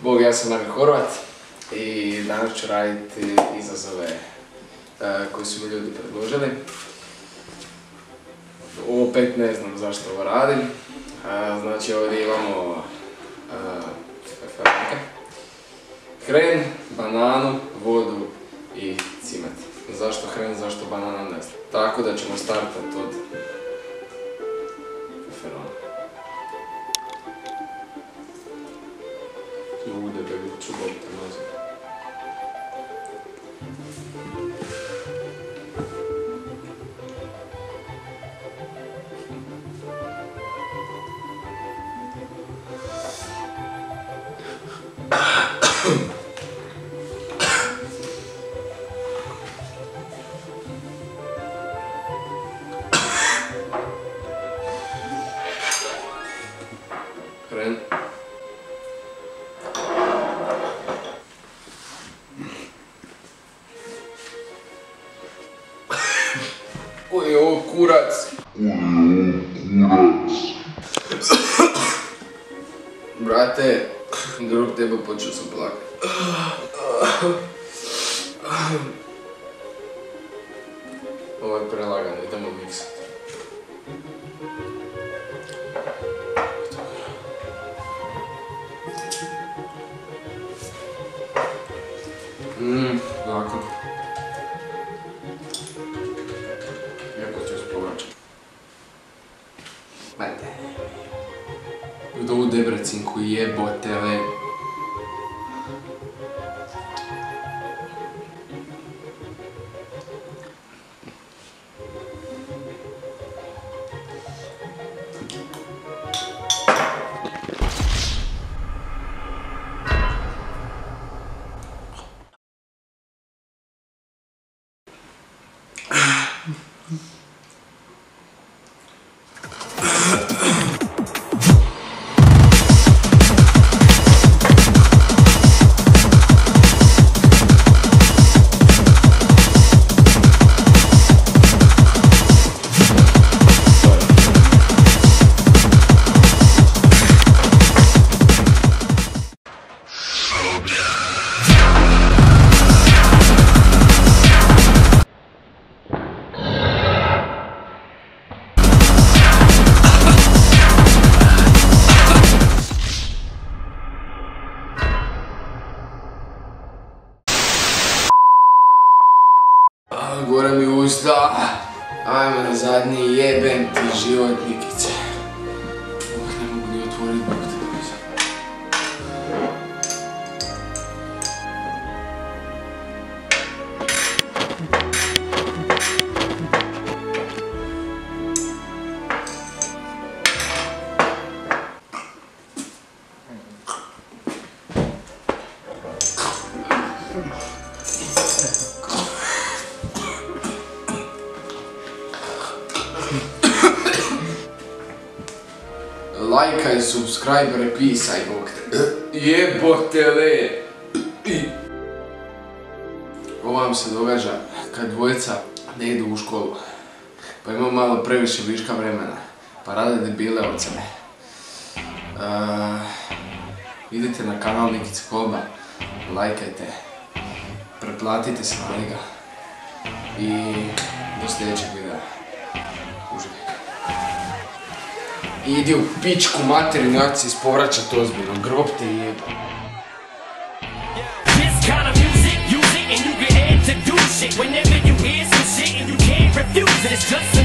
Bog, ja sam Marko Horvat i danas ću raditi izazove koje su mi ljudi predložili. Opet ne znam zašto ovo radim. Znači ovdje imamo hren, bananu, vodu i cimet. Zašto hren, zašto banana, ne znam. Tako da ćemo startati od feferona. Ljude, bebi, ću dobiti nazad. Hren. Oj, ovo kurac. Brate, drug tebe počeo sam plakati. Ovo je prelagano, idemo miksati. Lako. Jako ću spovačati. Bajte. Uz ovu debrecinku jebotele. Gore mi usta. Ajme na zadnji, jebem ti život, Nikice. Ne mogu ni otvoriti bok te doza. Lajkaj, subscribere, pisaj, bog te. Jebotele! Ovo vam se događa kad dvojica ne idu u školu. Pa imamo malo previše viška vremena. Pa rade debile od sebe. Idite na kanal Nikice Kolba, lajkajte, pretplatite se na njega i do sljedećeg videa. Uživajte. Idi u pičku materinu, jak se ispovraćat ozbiljno, grob te jeba. Whenever you hear some shit and you can't refuse it, it's just